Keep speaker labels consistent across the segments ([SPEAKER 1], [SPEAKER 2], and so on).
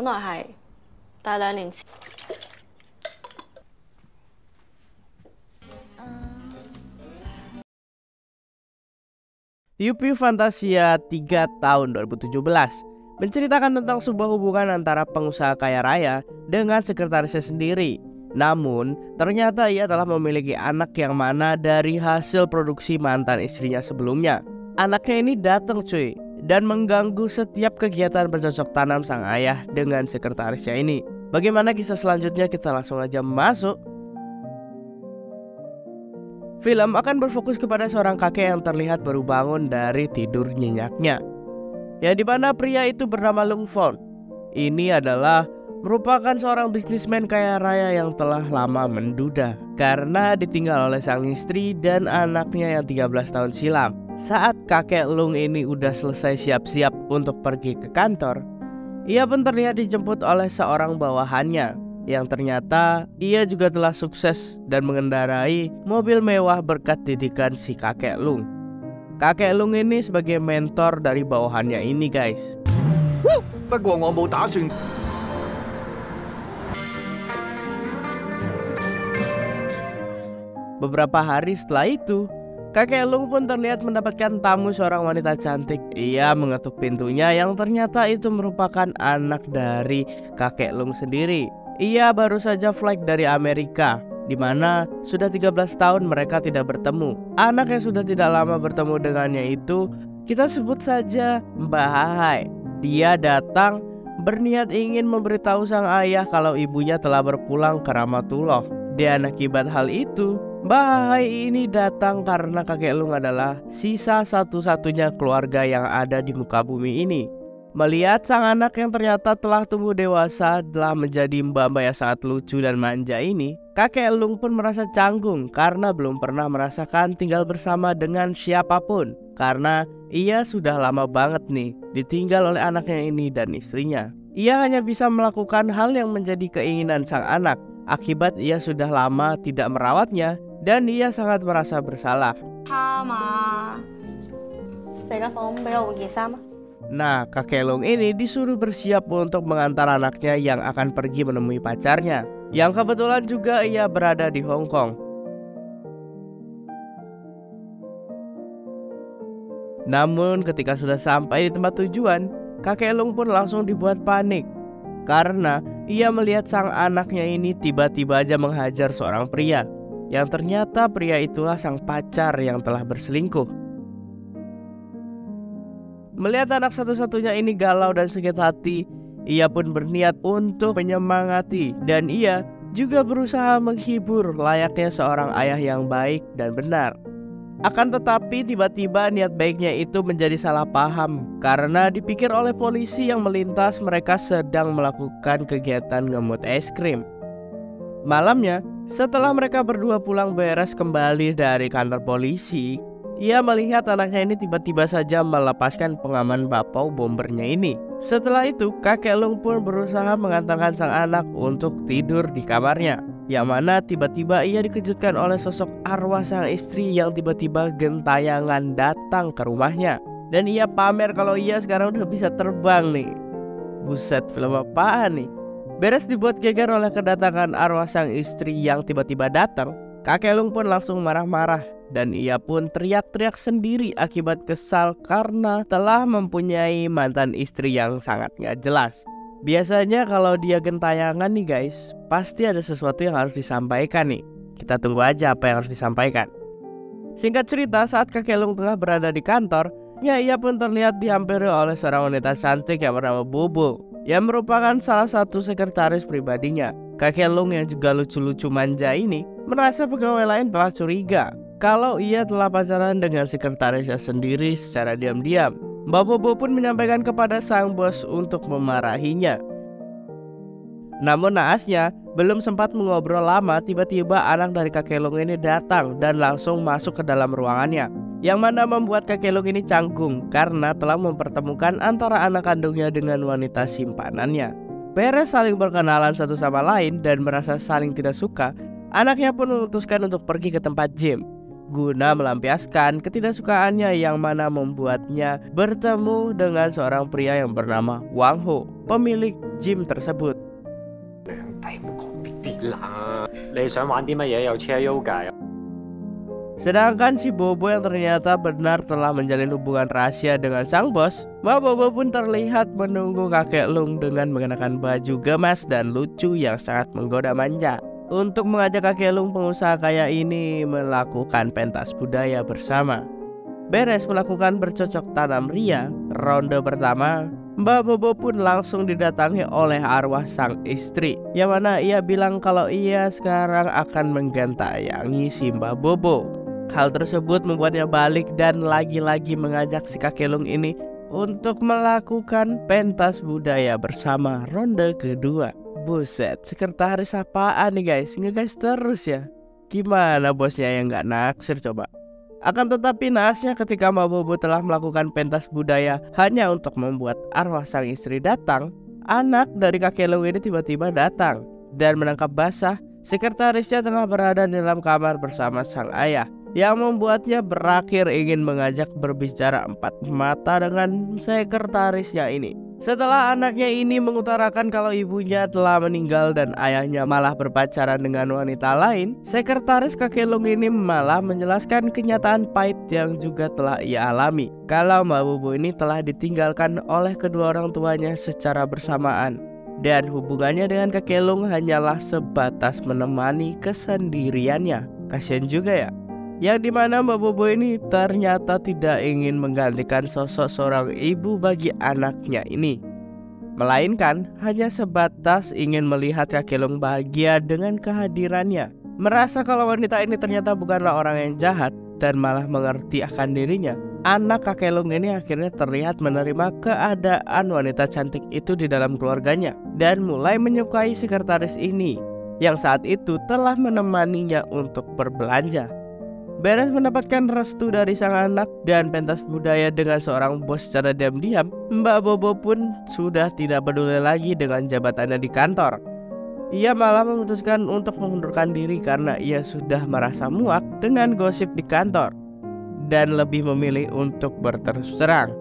[SPEAKER 1] 本來係，但係2年前。
[SPEAKER 2] Piu Piu Fantasia 3 tahun 2017 menceritakan tentang sebuah hubungan antara pengusaha kaya raya dengan sekretarisnya sendiri. Namun, ternyata ia telah memiliki anak yang mana dari hasil produksi mantan istrinya sebelumnya. Anaknya ini datang cuy dan mengganggu setiap kegiatan bercocok tanam sang ayah dengan sekretarisnya ini. Bagaimana kisah selanjutnya? Kita langsung aja masuk. Film akan berfokus kepada seorang kakek yang terlihat baru bangun dari tidur nyenyaknya, yang dimana pria itu bernama Lung Fon. Ini adalah merupakan seorang bisnismen kaya raya yang telah lama menduda karena ditinggal oleh sang istri dan anaknya yang 13 tahun silam. Saat kakek Lung ini udah selesai siap-siap untuk pergi ke kantor, ia pun terlihat dijemput oleh seorang bawahannya yang ternyata ia juga telah sukses dan mengendarai mobil mewah berkat didikan si kakek Lung. Kakek Lung ini sebagai mentor dari bawahannya ini guys. Beberapa hari setelah itu, kakek Lung pun terlihat mendapatkan tamu seorang wanita cantik. Ia mengetuk pintunya yang ternyata itu merupakan anak dari kakek Lung sendiri. Ia baru saja flight dari Amerika, di mana sudah 13 tahun mereka tidak bertemu. Anak yang sudah tidak lama bertemu dengannya itu kita sebut saja Mbak Hahai. Dia datang berniat ingin memberitahu sang ayah kalau ibunya telah berpulang ke Ramatullah. Dan akibat hal itu, Mbak Hahai ini datang karena kakek Lung adalah sisa satu-satunya keluarga yang ada di muka bumi ini. Melihat sang anak yang ternyata telah tumbuh dewasa, telah menjadi mbak-mbak yang sangat lucu dan manja ini, kakek Lung pun merasa canggung karena belum pernah merasakan tinggal bersama dengan siapapun. Karena ia sudah lama banget nih ditinggal oleh anaknya ini dan istrinya. Ia hanya bisa melakukan hal yang menjadi keinginan sang anak. Akibat ia sudah lama tidak merawatnya dan ia sangat merasa bersalah. Nah, kakek Lung ini disuruh bersiap untuk mengantar anaknya yang akan pergi menemui pacarnya, yang kebetulan juga ia berada di Hong Kong. Namun ketika sudah sampai di tempat tujuan, kakek Lung pun langsung dibuat panik karena ia melihat sang anaknya ini tiba-tiba aja menghajar seorang pria, yang ternyata pria itulah sang pacar yang telah berselingkuh. Melihat anak satu-satunya ini galau dan sakit hati, ia pun berniat untuk menyemangati dan ia juga berusaha menghibur layaknya seorang ayah yang baik dan benar. Akan tetapi tiba-tiba niat baiknya itu menjadi salah paham karena dipikir oleh polisi yang melintas mereka sedang melakukan kegiatan ngemut es krim. Malamnya, setelah mereka berdua pulang beres kembali dari kantor polisi, ia melihat anaknya ini tiba-tiba saja melepaskan pengaman bapau bombernya ini. Setelah itu, kakek Lung pun berusaha mengantarkan sang anak untuk tidur di kamarnya, yang mana tiba-tiba ia dikejutkan oleh sosok arwah sang istri yang tiba-tiba gentayangan datang ke rumahnya. Dan ia pamer kalau ia sekarang udah bisa terbang nih. Buset, film apaan nih? Beres dibuat geger oleh kedatangan arwah sang istri yang tiba-tiba datang, kakek Lung pun langsung marah-marah. Dan ia pun teriak-teriak sendiri akibat kesal karena telah mempunyai mantan istri yang sangat gak jelas. Biasanya kalau dia gentayangan nih guys, pasti ada sesuatu yang harus disampaikan nih. Kita tunggu aja apa yang harus disampaikan. Singkat cerita, saat kakek Lung tengah berada di kantor, ia pun terlihat dihampiri oleh seorang wanita cantik yang bernama Bobo, yang merupakan salah satu sekretaris pribadinya. Kakek Lung yang juga lucu-lucu manja ini merasa pegawai lain telah curiga kalau ia telah pacaran dengan sekretarisnya sendiri secara diam-diam. Mbak Bobo pun menyampaikan kepada sang bos untuk memarahinya. Namun naasnya, belum sempat mengobrol lama, tiba-tiba anak dari kakek Lung ini datang dan langsung masuk ke dalam ruangannya, yang mana membuat kakek Lung ini canggung karena telah mempertemukan antara anak kandungnya dengan wanita simpanannya. Beres saling berkenalan satu sama lain dan merasa saling tidak suka, anaknya pun memutuskan untuk pergi ke tempat gym. guna melampiaskan ketidaksukaannya yang mana membuatnya bertemu dengan seorang pria yang bernama Wang Ho, pemilik gym tersebut. Sedangkan si Bobo yang ternyata benar telah menjalin hubungan rahasia dengan sang bos, Mbak Bobo pun terlihat menunggu kakek Lung dengan mengenakan baju gemas dan lucu yang sangat menggoda manja untuk mengajak kakek Lung pengusaha kaya ini melakukan pentas budaya bersama. Beres melakukan bercocok tanam ria, ronde pertama, Mbak Bobo pun langsung didatangi oleh arwah sang istri, yang mana ia bilang kalau ia sekarang akan menggentayangi si Mbak Bobo. Hal tersebut membuatnya balik dan lagi-lagi mengajak si kakek Lung ini untuk melakukan pentas budaya bersama ronde kedua. Buset, sekretaris apaan nih guys? Ngegas terus ya. Gimana bosnya yang gak naksir coba? Akan tetapi naasnya ketika Mbak Bobo telah melakukan pentas budaya hanya untuk membuat arwah sang istri datang, anak dari kakek Lung ini tiba-tiba datang dan menangkap basah sekretarisnya tengah berada di dalam kamar bersama sang ayah, yang membuatnya berakhir ingin mengajak berbicara empat mata dengan sekretarisnya ini. Setelah anaknya ini mengutarakan kalau ibunya telah meninggal dan ayahnya malah berpacaran dengan wanita lain, sekretaris kakek Lung ini malah menjelaskan kenyataan pahit yang juga telah ia alami, kalau Mbak Bobo ini telah ditinggalkan oleh kedua orang tuanya secara bersamaan, dan hubungannya dengan kakek Lung hanyalah sebatas menemani kesendiriannya. Kasian juga ya, yang dimana Mbak Bobo ini ternyata tidak ingin menggantikan sosok seorang ibu bagi anaknya ini, melainkan hanya sebatas ingin melihat kakek Lung bahagia dengan kehadirannya. Merasa kalau wanita ini ternyata bukanlah orang yang jahat dan malah mengerti akan dirinya, anak kakek Lung ini akhirnya terlihat menerima keadaan wanita cantik itu di dalam keluarganya dan mulai menyukai sekretaris ini yang saat itu telah menemaninya untuk berbelanja. Beres mendapatkan restu dari sang anak dan pentas budaya dengan seorang bos secara diam-diam, Mbak Bobo pun sudah tidak peduli lagi dengan jabatannya di kantor. Ia malah memutuskan untuk mengundurkan diri karena ia sudah merasa muak dengan gosip di kantor dan lebih memilih untuk berterus terang.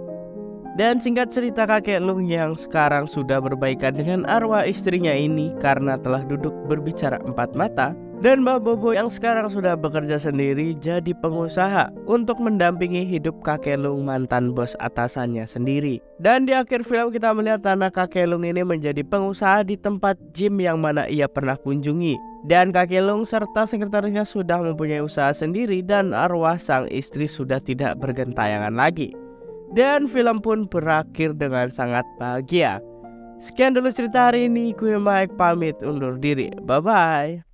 [SPEAKER 2] Dan singkat cerita, kakek Lung yang sekarang sudah berbaikan dengan arwah istrinya ini karena telah duduk berbicara empat mata, dan Mbak Bobo yang sekarang sudah bekerja sendiri jadi pengusaha untuk mendampingi hidup kakek Lung mantan bos atasannya sendiri. Dan di akhir film kita melihat anak kakek Lung ini menjadi pengusaha di tempat gym yang mana ia pernah kunjungi. Dan kakek Lung serta sekretarisnya sudah mempunyai usaha sendiri dan arwah sang istri sudah tidak bergentayangan lagi. Dan film pun berakhir dengan sangat bahagia. Sekian dulu cerita hari ini, gue Mike pamit undur diri. Bye-bye.